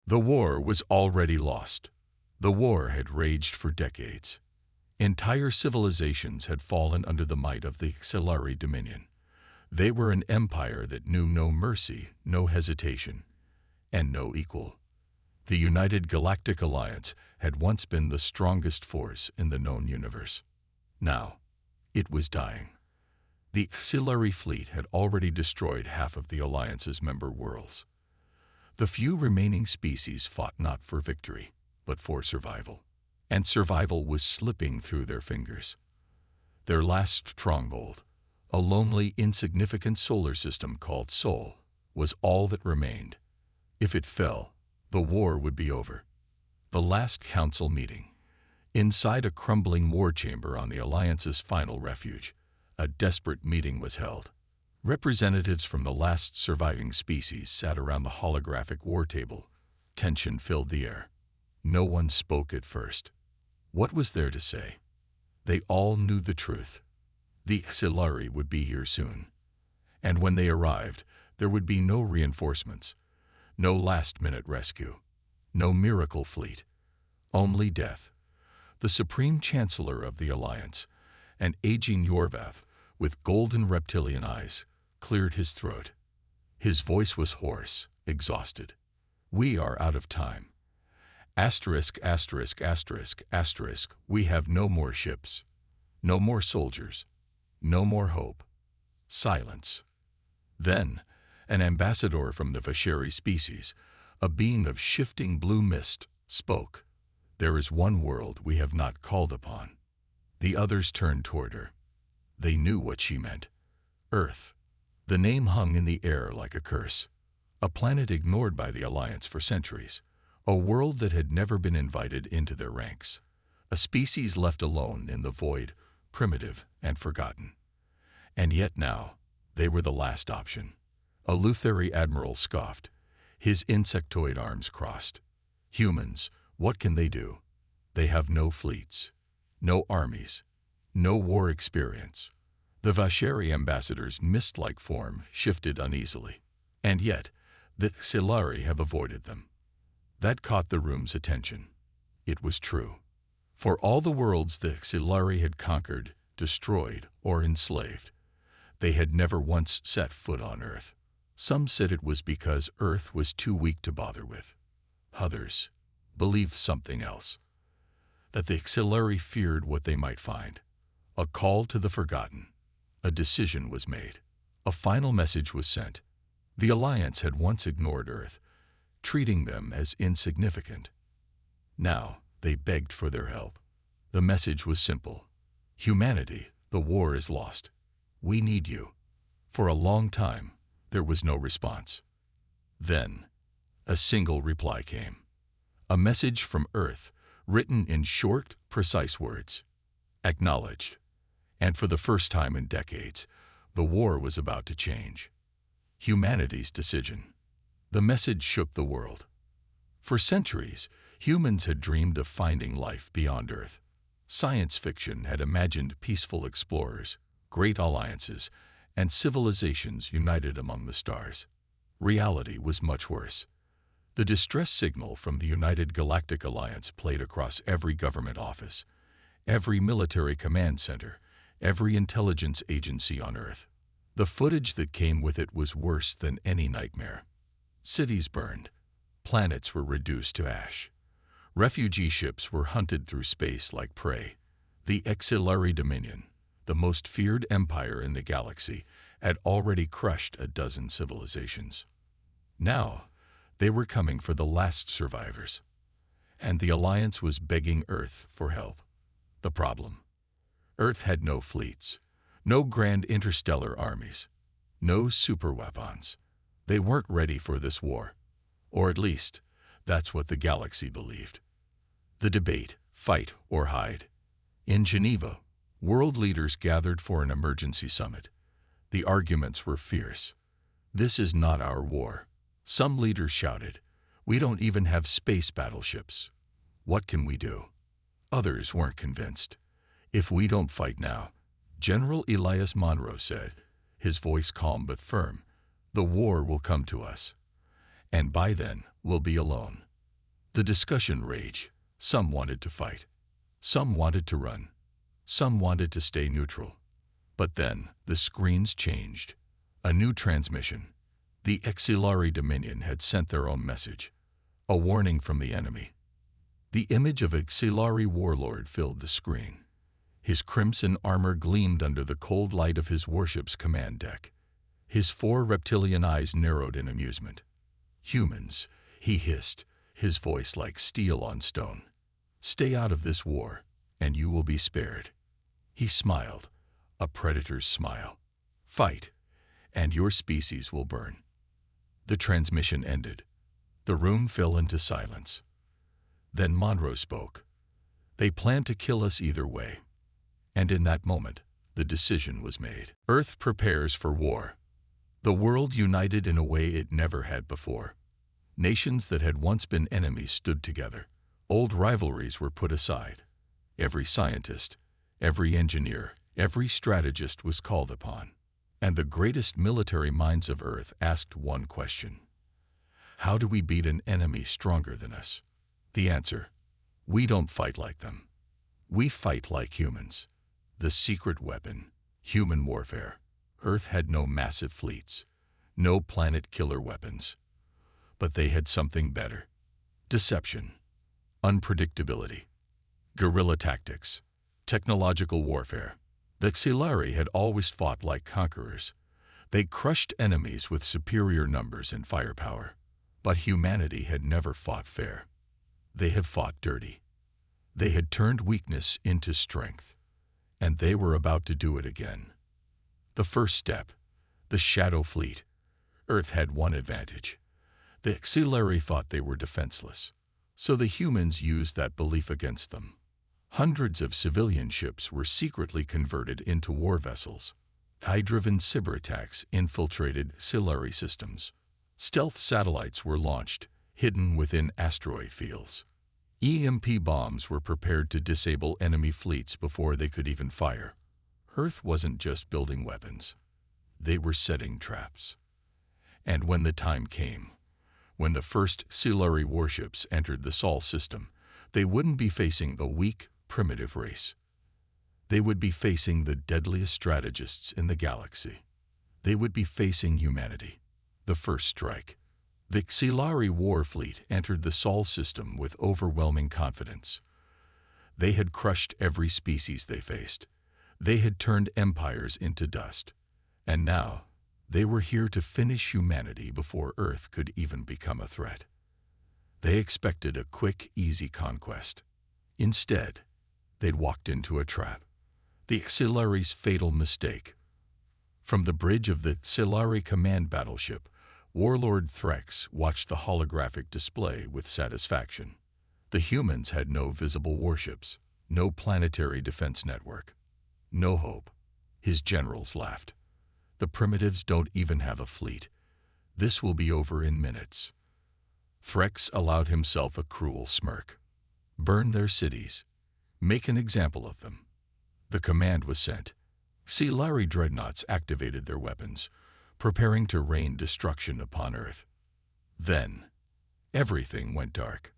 The war was already lost. The war had raged for decades. Entire civilizations had fallen under the might of the HFY dominion. They were an empire that knew no mercy, no hesitation, and no equal. The United Galactic Alliance had once been the strongest force in the known universe. Now, it was dying. The HFY fleet had already destroyed half of the Alliance's member worlds. The few remaining species fought not for victory, but for survival. And survival was slipping through their fingers. Their last stronghold, a lonely, insignificant solar system called Sol, was all that remained. If it fell, the war would be over. The last council meeting. Inside a crumbling war chamber on the Alliance's final refuge, a desperate meeting was held. Representatives from the last surviving species sat around the holographic war table. Tension filled the air. No one spoke at first. What was there to say? They all knew the truth. The HFY would be here soon. And when they arrived, there would be no reinforcements, no last-minute rescue, no miracle fleet, only death. The Supreme Chancellor of the Alliance, an aging Yorvath with golden reptilian eyes, cleared his throat. His voice was hoarse, exhausted. "We are out of time. Asterisk, asterisk, asterisk, asterisk, we have no more ships, no more soldiers, no more hope." Silence. Then, an ambassador from the HFY species, a being of shifting blue mist, spoke. "There is one world we have not called upon." The others turned toward her. They knew what she meant. Earth. The name hung in the air like a curse. A planet ignored by the Alliance for centuries. A world that had never been invited into their ranks. A species left alone in the void, primitive and forgotten. And yet now, they were the last option. A Lutheri admiral scoffed, his insectoid arms crossed. "Humans, what can they do? They have no fleets, no armies, no war experience." The HFY ambassador's mist-like form shifted uneasily. "And yet, the HFY have avoided them." That caught the room's attention. It was true. For all the worlds the HFY had conquered, destroyed, or enslaved, they had never once set foot on Earth. Some said it was because Earth was too weak to bother with. Others believed something else. That the HFY feared what they might find. A call to the forgotten. A decision was made. A final message was sent. The Alliance had once ignored Earth, treating them as insignificant. Now they begged for their help. The message was simple. "Humanity, the war is lost. We need you." For a long time, there was no response. Then, a single reply came. A message from Earth, written in short, precise words. Acknowledged. And for the first time in decades, the war was about to change. Humanity's decision. The message shook the world. For centuries, humans had dreamed of finding life beyond Earth. Science fiction had imagined peaceful explorers, great alliances, and civilizations united among the stars. Reality was much worse. The distress signal from the United Galactic Alliance played across every government office, every military command center, every intelligence agency on Earth. The footage that came with it was worse than any nightmare. Cities burned. Planets were reduced to ash. Refugee ships were hunted through space like prey. The HFY dominion, the most feared empire in the galaxy, had already crushed a dozen civilizations. Now, they were coming for the last survivors. And the Alliance was begging Earth for help. The problem: Earth had no fleets, no grand interstellar armies, no superweapons. They weren't ready for this war. Or at least, that's what the galaxy believed. The debate, fight or hide. In Geneva, world leaders gathered for an emergency summit. The arguments were fierce. "This is not our war." Some leaders shouted, "We don't even have space battleships. What can we do?" Others weren't convinced. "If we don't fight now," General Elias Monroe said, his voice calm but firm, "the war will come to us. And by then, we'll be alone." The discussion raged. Some wanted to fight. Some wanted to run. Some wanted to stay neutral. But then, the screens changed. A new transmission. The Exilari Dominion had sent their own message. A warning from the enemy. The image of Exilari warlord filled the screen. His crimson armor gleamed under the cold light of his warship's command deck. His 4 reptilian eyes narrowed in amusement. "Humans," he hissed, his voice like steel on stone. "Stay out of this war, and you will be spared." He smiled, a predator's smile. "Fight, and your species will burn." The transmission ended. The room fell into silence. Then Monroe spoke. "They plan to kill us either way." And in that moment, the decision was made. Earth prepares for war. The world united in a way it never had before. Nations that had once been enemies stood together. Old rivalries were put aside. Every scientist, every engineer, every strategist was called upon. And the greatest military minds of Earth asked one question: how do we beat an enemy stronger than us? The answer: we don't fight like them. We fight like humans. The secret weapon: human warfare. Earth had no massive fleets, no planet-killer weapons. But they had something better: deception, unpredictability, guerrilla tactics, technological warfare. The Exilari had always fought like conquerors. They crushed enemies with superior numbers and firepower. But humanity had never fought fair. They had fought dirty. They had turned weakness into strength. And they were about to do it again. The first step: the Shadow Fleet. Earth had one advantage. The Exilari thought they were defenseless. So the humans used that belief against them. Hundreds of civilian ships were secretly converted into war vessels. High-driven cyber attacks infiltrated Exilari systems. Stealth satellites were launched, hidden within asteroid fields. EMP bombs were prepared to disable enemy fleets before they could even fire. Earth wasn't just building weapons. They were setting traps. And when the time came, when the first Exilari warships entered the Sol system, they wouldn't be facing the weak, primitive race. They would be facing the deadliest strategists in the galaxy. They would be facing humanity. The first strike. The Exilari war fleet entered the Sol system with overwhelming confidence. They had crushed every species they faced. They had turned empires into dust. And now, they were here to finish humanity before Earth could even become a threat. They expected a quick, easy conquest. Instead, they'd walked into a trap. The Exilari's fatal mistake. From the bridge of the Exilari command battleship, Warlord Threx watched the holographic display with satisfaction. The humans had no visible warships, no planetary defense network. No hope. His generals laughed. The primitives don't even have a fleet. This will be over in minutes. Threx allowed himself a cruel smirk. Burn their cities. Make an example of them. The command was sent. Exilari dreadnoughts activated their weapons, preparing to rain destruction upon Earth. Then, everything went dark.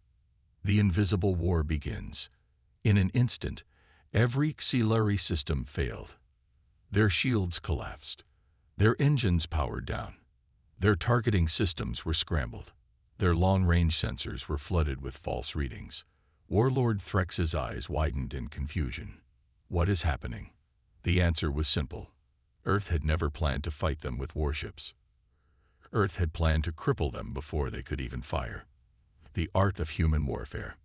The invisible war begins. In an instant, every Exilari system failed. Their shields collapsed. Their engines powered down. Their targeting systems were scrambled. Their long-range sensors were flooded with false readings. Warlord Threx's eyes widened in confusion. What is happening? The answer was simple. Earth had never planned to fight them with warships. Earth had planned to cripple them before they could even fire. The art of human warfare.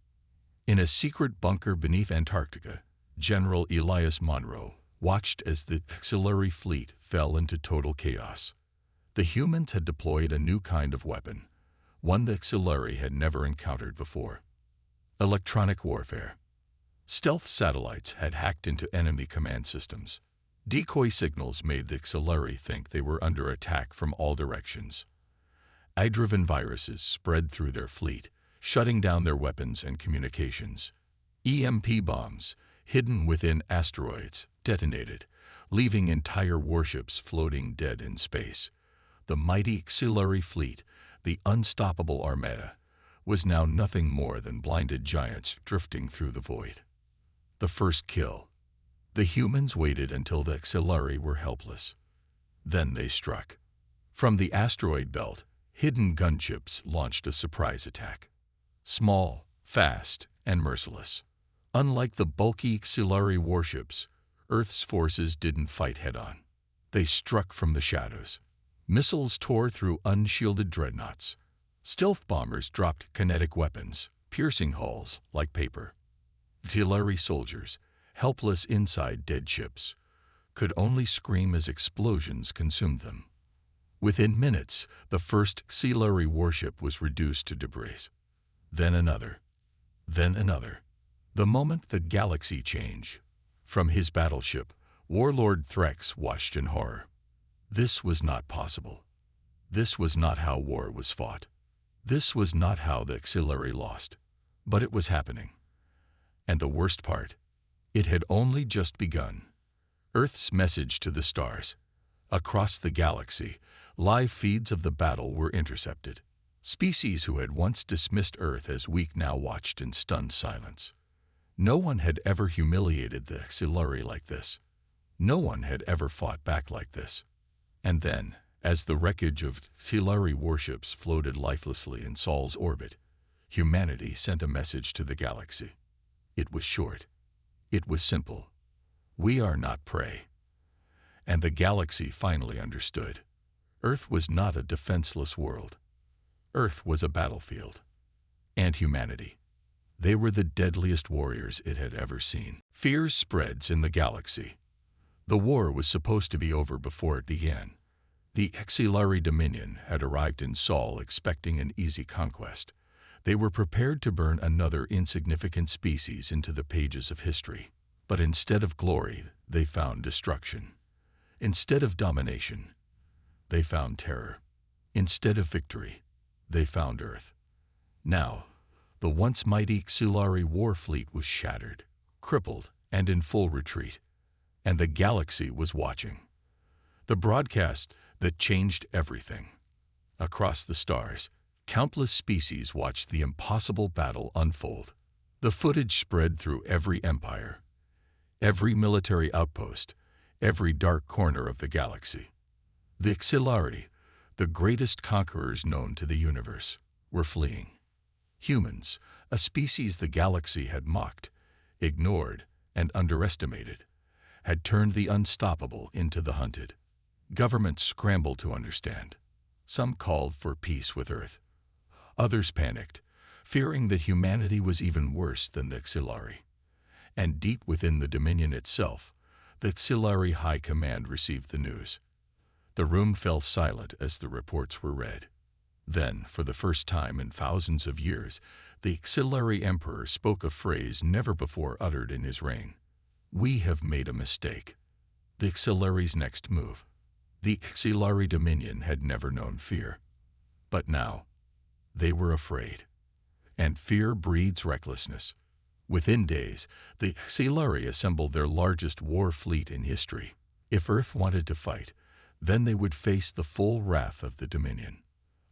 In a secret bunker beneath Antarctica, General Elias Monroe watched as the Exilari fleet fell into total chaos. The humans had deployed a new kind of weapon, one the Exilari had never encountered before. Electronic warfare. Stealth satellites had hacked into enemy command systems. Decoy signals made the Exilari think they were under attack from all directions. AI-driven viruses spread through their fleet, shutting down their weapons and communications. EMP bombs, hidden within asteroids, detonated, leaving entire warships floating dead in space. The mighty Exilari fleet, the unstoppable armada, was now nothing more than blinded giants drifting through the void. The first kill. The humans waited until the Xelari were helpless. Then they struck. From the asteroid belt, hidden gunships launched a surprise attack. Small, fast, and merciless. Unlike the bulky Xelari warships, Earth's forces didn't fight head-on. They struck from the shadows. Missiles tore through unshielded dreadnoughts. Stealth bombers dropped kinetic weapons, piercing hulls like paper. Xelari soldiers, helpless inside dead ships, could only scream as explosions consumed them. Within minutes, the first Xelari warship was reduced to debris. Then another. Then another. The moment the galaxy changed. From his battleship, Warlord Threx watched in horror. This was not possible. This was not how war was fought. This was not how the Xelari lost. But it was happening. And the worst part, it had only just begun. Earth's message to the stars. Across the galaxy, live feeds of the battle were intercepted. Species who had once dismissed Earth as weak now watched in stunned silence. No one had ever humiliated the Xelari like this. No one had ever fought back like this. And then, as the wreckage of Xelari warships floated lifelessly in Sol's orbit, humanity sent a message to the galaxy. It was short. It was simple. We are not prey. And the galaxy finally understood. Earth was not a defenseless world. Earth was a battlefield. And humanity. They were the deadliest warriors it had ever seen. Fear spreads in the galaxy. The war was supposed to be over before it began. The Xelari Dominion had arrived in Sol expecting an easy conquest. They were prepared to burn another insignificant species into the pages of history. But instead of glory, they found destruction. Instead of domination, they found terror. Instead of victory, they found Earth. Now, the once mighty Xelari war fleet was shattered, crippled, and in full retreat. And the galaxy was watching. The broadcast that changed everything. Across the stars, countless species watched the impossible battle unfold. The footage spread through every empire, every military outpost, every dark corner of the galaxy. The Xelari, the greatest conquerors known to the universe, were fleeing. Humans, a species the galaxy had mocked, ignored, and underestimated, had turned the unstoppable into the hunted. Governments scrambled to understand. Some called for peace with Earth. Others panicked, fearing that humanity was even worse than the Xelari. And deep within the Dominion itself, the Xelari High Command received the news. The room fell silent as the reports were read. Then, for the first time in thousands of years, the Xelari Emperor spoke a phrase never before uttered in his reign. We have made a mistake. The Xelari's next move. The Xelari Dominion had never known fear. But now, they were afraid. And fear breeds recklessness. Within days, the Xelari assembled their largest war fleet in history. If Earth wanted to fight, then they would face the full wrath of the Dominion.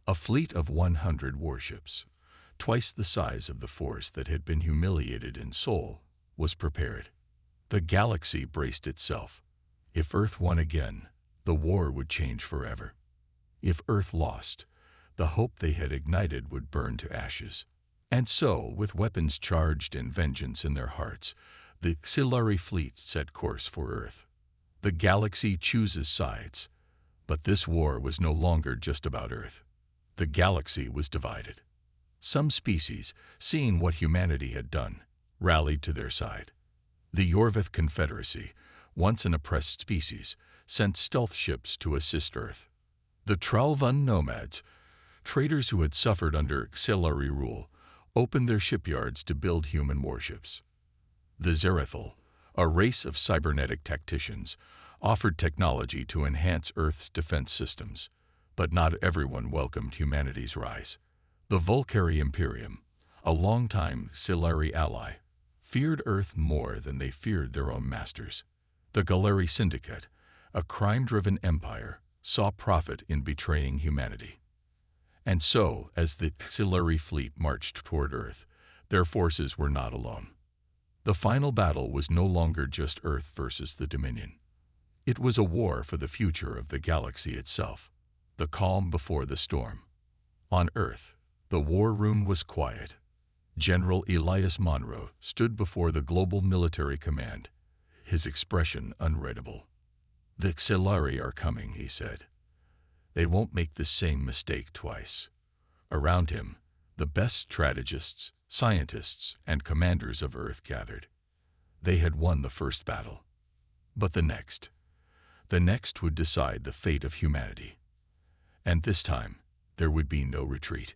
A fleet of 100 warships, twice the size of the force that had been humiliated in Sol, was prepared. The galaxy braced itself. If Earth won again, the war would change forever. If Earth lost, the hope they had ignited would burn to ashes. And so, with weapons charged and vengeance in their hearts, the Xelari fleet set course for Earth. The galaxy chooses sides, but this war was no longer just about Earth. The galaxy was divided. Some species, seeing what humanity had done, rallied to their side. The Yorvith Confederacy, once an oppressed species, sent stealth ships to assist Earth. The Tralvan nomads, traders who had suffered under Xelari rule, opened their shipyards to build human warships. The Zerethal, a race of cybernetic tacticians, offered technology to enhance Earth's defense systems, but not everyone welcomed humanity's rise. The Volcari Imperium, a longtime Xelari ally, feared Earth more than they feared their own masters. The Galari Syndicate, a crime-driven empire, saw profit in betraying humanity. And so, as the auxiliary fleet marched toward Earth, their forces were not alone. The final battle was no longer just Earth versus the Dominion. It was a war for the future of the galaxy itself, the calm before the storm. On Earth, the war room was quiet. General Elias Monroe stood before the Global Military Command, his expression unreadable. "The Auxiliary are coming," he said. "They won't make the same mistake twice." Around him, the best strategists, scientists, and commanders of Earth gathered. They had won the first battle. But the next would decide the fate of humanity. And this time, there would be no retreat.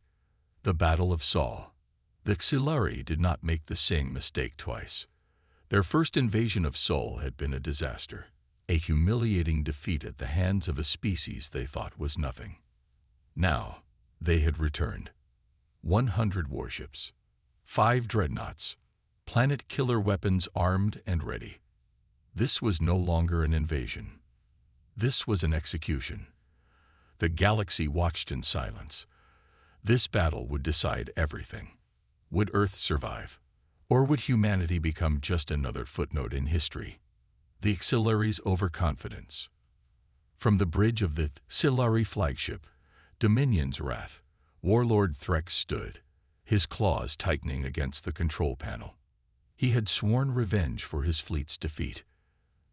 The Battle of Sol. The Auxiliary did not make the same mistake twice. Their first invasion of Sol had been a disaster, a humiliating defeat at the hands of a species they thought was nothing. Now, they had returned. 100 warships, 5 dreadnoughts, planet-killer weapons armed and ready. This was no longer an invasion. This was an execution. The galaxy watched in silence. This battle would decide everything. Would Earth survive? Or would humanity become just another footnote in history? The Auxiliary's overconfidence. From the bridge of the Auxiliary flagship, Dominion's Wrath, Warlord Threx stood, his claws tightening against the control panel. He had sworn revenge for his fleet's defeat.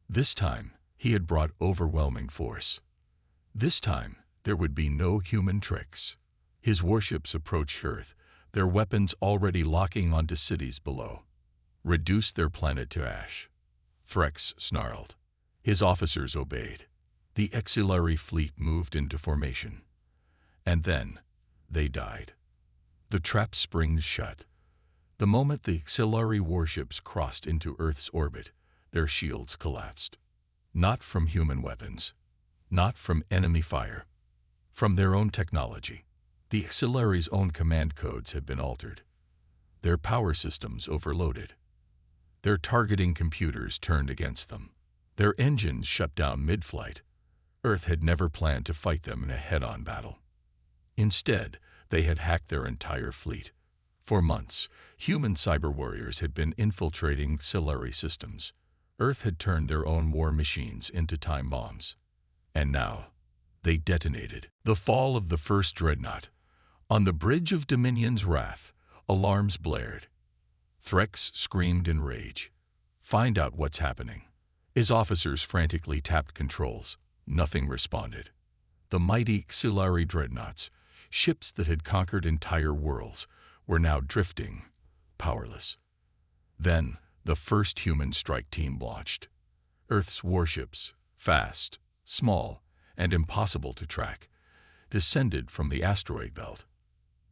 This time, he had brought overwhelming force. This time, there would be no human tricks. His warships approached Earth, their weapons already locking onto cities below. Reduce their planet to ash. Threx snarled. His officers obeyed. The Auxiliary fleet moved into formation. And then, they died. The trap springs shut. The moment the Auxiliary warships crossed into Earth's orbit, their shields collapsed. Not from human weapons. Not from enemy fire. From their own technology. The Auxiliary's own command codes had been altered. Their power systems overloaded. Their targeting computers turned against them. Their engines shut down mid-flight. Earth had never planned to fight them in a head-on battle. Instead, they had hacked their entire fleet. For months, human cyber warriors had been infiltrating Auxiliary systems. Earth had turned their own war machines into time bombs. And now, they detonated. The fall of the first dreadnought. On the bridge of Dominion's Wrath, alarms blared. Threx screamed in rage. "Find out what's happening." His officers frantically tapped controls. Nothing responded. The mighty Auxiliary dreadnoughts, ships that had conquered entire worlds, were now drifting, powerless. Then, the first human strike team launched. Earth's warships, fast, small, and impossible to track, descended from the asteroid belt.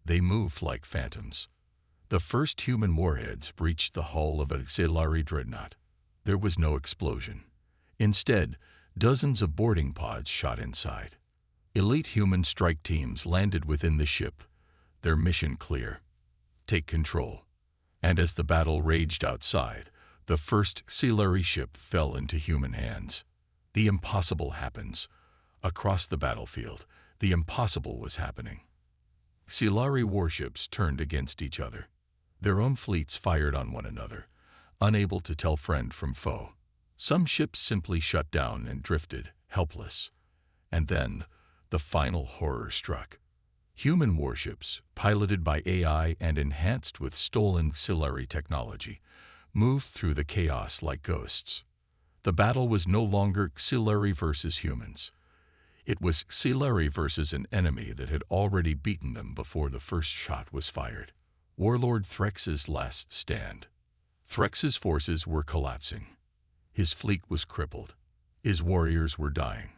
They moved like phantoms. The first human warheads breached the hull of an Auxiliary dreadnought. There was no explosion. Instead, dozens of boarding pods shot inside. Elite human strike teams landed within the ship, their mission clear: take control. And as the battle raged outside, the first Auxiliary ship fell into human hands. The impossible happens. Across the battlefield, the impossible was happening. Auxiliary warships turned against each other. Their own fleets fired on one another, unable to tell friend from foe. Some ships simply shut down and drifted, helpless. And then, the final horror struck. Human warships, piloted by AI and enhanced with stolen Auxiliary technology, moved through the chaos like ghosts. The battle was no longer Auxiliary versus humans. It was Auxiliary versus an enemy that had already beaten them before the first shot was fired. Warlord Threx's last stand. Threx's forces were collapsing. His fleet was crippled. His warriors were dying.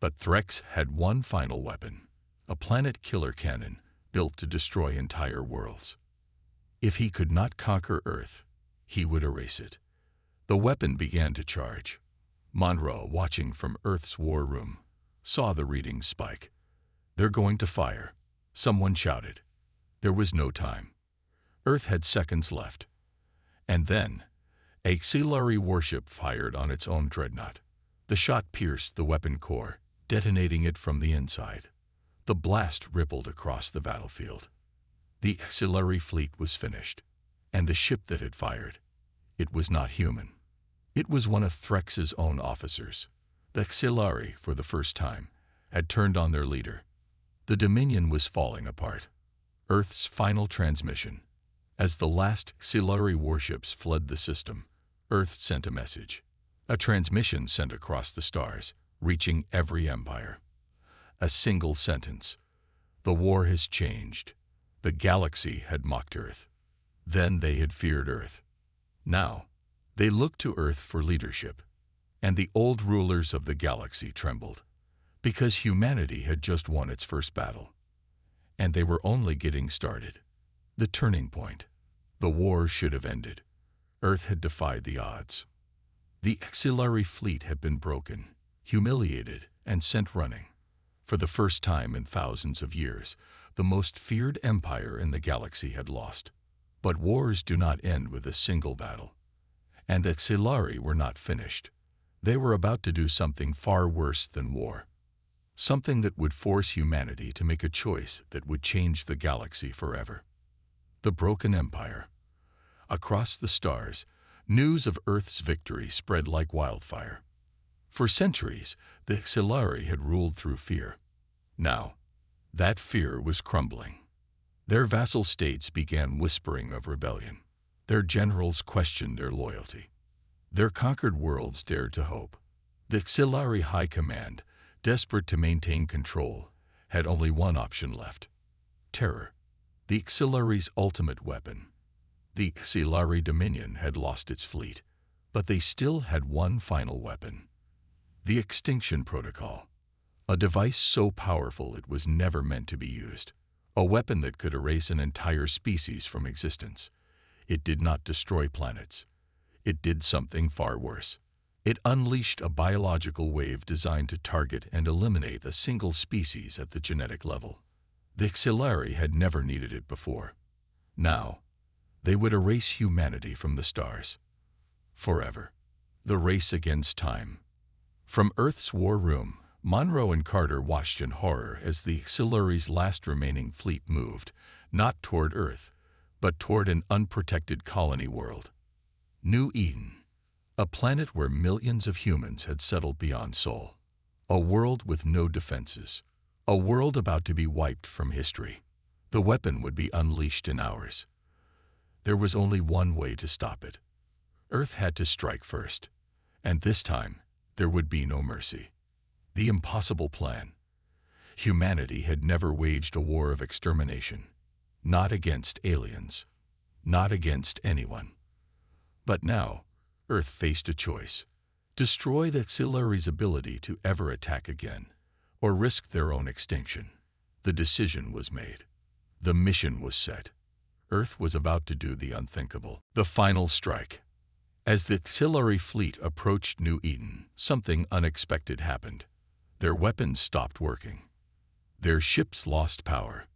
But Threx had one final weapon, a planet-killer cannon built to destroy entire worlds. If he could not conquer Earth, he would erase it. The weapon began to charge. Monroe, watching from Earth's war room, saw the readings spike. "They're going to fire," someone shouted. There was no time. Earth had seconds left. And then, a Auxiliary warship fired on its own dreadnought. The shot pierced the weapon core, detonating it from the inside. The blast rippled across the battlefield. The auxiliary fleet was finished, and the ship that had fired, it was not human. It was one of Threx's own officers. The auxiliary, for the first time, had turned on their leader. The Dominion was falling apart. Earth's final transmission. As the last auxiliary warships fled the system, Earth sent a message. A transmission sent across the stars, reaching every empire. A single sentence. The war has changed. The galaxy had mocked Earth. Then they had feared Earth. Now, they looked to Earth for leadership. And the old rulers of the galaxy trembled, because humanity had just won its first battle. And they were only getting started. The turning point. The war should have ended. Earth had defied the odds. The auxiliary fleet had been broken, humiliated, and sent running. For the first time in thousands of years, the most feared empire in the galaxy had lost. But wars do not end with a single battle. And the auxiliary were not finished. They were about to do something far worse than war. Something that would force humanity to make a choice that would change the galaxy forever. The broken empire. Across the stars, news of Earth's victory spread like wildfire. For centuries, the auxiliary had ruled through fear. Now, that fear was crumbling. Their vassal states began whispering of rebellion. Their generals questioned their loyalty. Their conquered worlds dared to hope. The auxiliary high command, desperate to maintain control, had only one option left: terror. The auxiliary's ultimate weapon. The auxiliary Dominion had lost its fleet, but they still had one final weapon: the Extinction Protocol. A device so powerful it was never meant to be used. A weapon that could erase an entire species from existence. It did not destroy planets. It did something far worse. It unleashed a biological wave designed to target and eliminate a single species at the genetic level. The auxiliary had never needed it before. Now, they would erase humanity from the stars. Forever. The race against time. From Earth's war room, Monroe and Carter watched in horror as the auxiliary's last remaining fleet moved, not toward Earth, but toward an unprotected colony world. New Eden. A planet where millions of humans had settled beyond soul. A world with no defenses. A world about to be wiped from history. The weapon would be unleashed in hours. There was only one way to stop it. Earth had to strike first. And this time, there would be no mercy. The impossible plan. Humanity had never waged a war of extermination. Not against aliens. Not against anyone. But now, Earth faced a choice: destroy the auxiliary's ability to ever attack again, or risk their own extinction. The decision was made. The mission was set. Earth was about to do the unthinkable. The final strike. As the auxiliary fleet approached New Eden, something unexpected happened. Their weapons stopped working. Their ships lost power.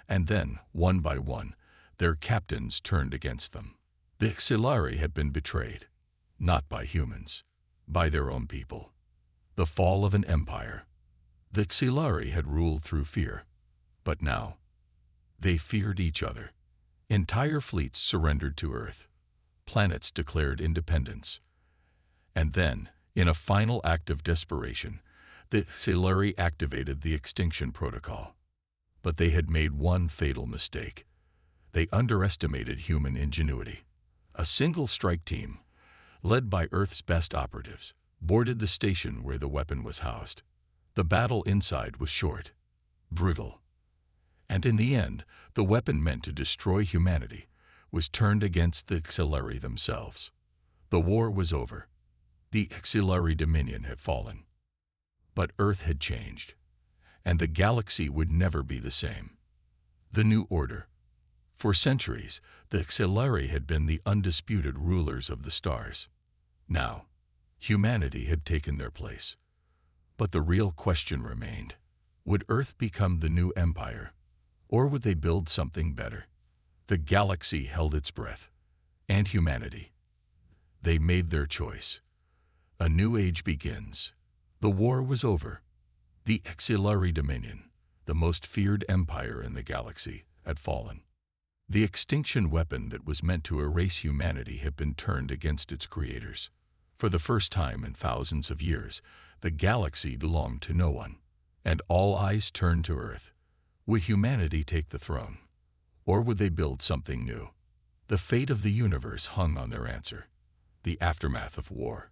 And then, one by one, their captains turned against them. The auxiliary had been betrayed. Not by humans, by their own people. The fall of an empire. The auxiliary had ruled through fear. But now, they feared each other. Entire fleets surrendered to Earth. Planets declared independence. And then, in a final act of desperation, the auxiliary activated the Extinction Protocol. But they had made one fatal mistake. They underestimated human ingenuity. A single strike team, led by Earth's best operatives, boarded the station where the weapon was housed. The battle inside was short, brutal. And in the end, the weapon meant to destroy humanity was turned against the auxiliary themselves. The war was over. The auxiliary Dominion had fallen. But Earth had changed, and the galaxy would never be the same. The New Order. For centuries, the auxiliary had been the undisputed rulers of the stars. Now, humanity had taken their place. But the real question remained: would Earth become the new empire, or would they build something better? The galaxy held its breath, and humanity. They made their choice. A new age begins. The war was over. The auxiliary Dominion, the most feared empire in the galaxy, had fallen. The extinction weapon that was meant to erase humanity had been turned against its creators. For the first time in thousands of years, the galaxy belonged to no one, and all eyes turned to Earth. Would humanity take the throne? Or would they build something new? The fate of the universe hung on their answer. The aftermath of war.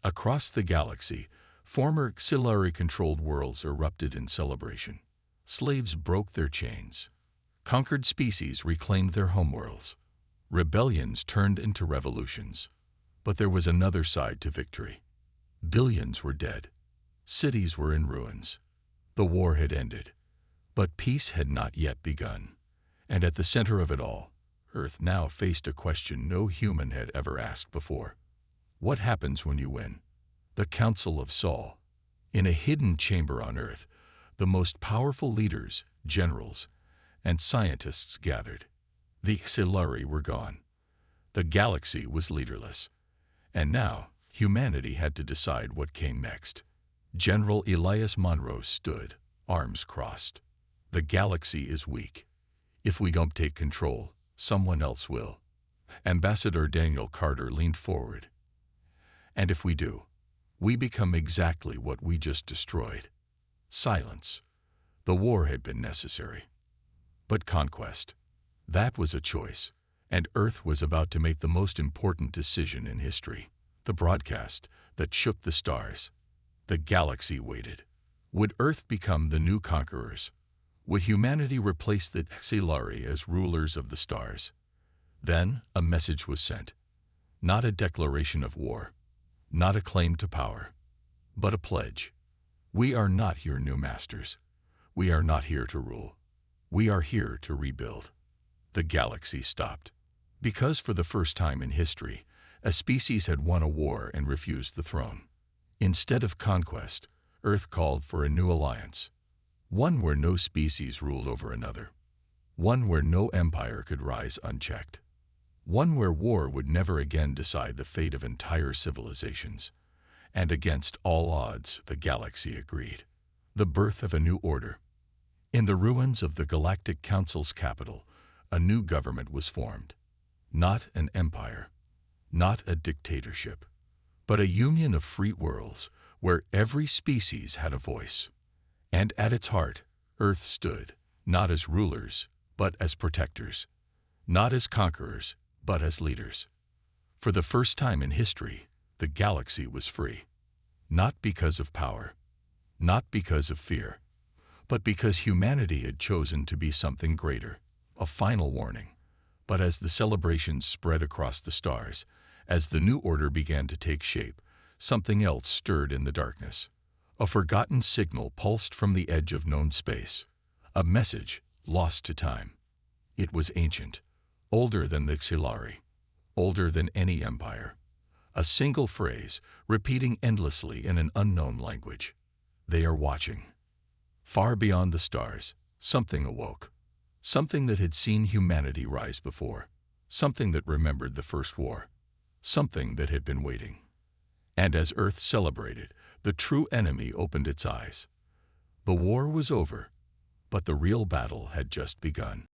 Across the galaxy, former Xilari-controlled worlds erupted in celebration. Slaves broke their chains. Conquered species reclaimed their homeworlds. Rebellions turned into revolutions. But there was another side to victory. Billions were dead. Cities were in ruins. The war had ended. But peace had not yet begun. And at the center of it all, Earth now faced a question no human had ever asked before. What happens when you win? The Council of Sol. In a hidden chamber on Earth, the most powerful leaders, generals, and scientists gathered. The Xilari were gone. The galaxy was leaderless. And now, humanity had to decide what came next. General Elias Monroe stood, arms crossed. The galaxy is weak. If we don't take control, someone else will. Ambassador Daniel Carter leaned forward. And if we do, we become exactly what we just destroyed. Silence. The war had been necessary. But conquest. That was a choice, and Earth was about to make the most important decision in history. The broadcast that shook the stars. The galaxy waited. Would Earth become the new conquerors? Would humanity replace the Xilari as rulers of the stars? Then a message was sent. Not a declaration of war. Not a claim to power. But a pledge. We are not your new masters. We are not here to rule. We are here to rebuild. The galaxy stopped. Because for the first time in history, a species had won a war and refused the throne. Instead of conquest, Earth called for a new alliance. One where no species ruled over another. One where no empire could rise unchecked. One where war would never again decide the fate of entire civilizations. And against all odds, the galaxy agreed. The birth of a new order. In the ruins of the Galactic Council's capital, a new government was formed. Not an empire, not a dictatorship, but a union of free worlds where every species had a voice. And at its heart, Earth stood, not as rulers, but as protectors. Not as conquerors, but as leaders. For the first time in history, the galaxy was free. Not because of power, not because of fear, but because humanity had chosen to be something greater. A final warning. But as the celebrations spread across the stars, as the new order began to take shape, something else stirred in the darkness. A forgotten signal pulsed from the edge of known space. A message lost to time. It was ancient, older than the Xilari, older than any empire. A single phrase, repeating endlessly in an unknown language. They are watching. Far beyond the stars, something awoke. Something that had seen humanity rise before. Something that remembered the first war. Something that had been waiting. And as Earth celebrated, the true enemy opened its eyes. The war was over, but the real battle had just begun.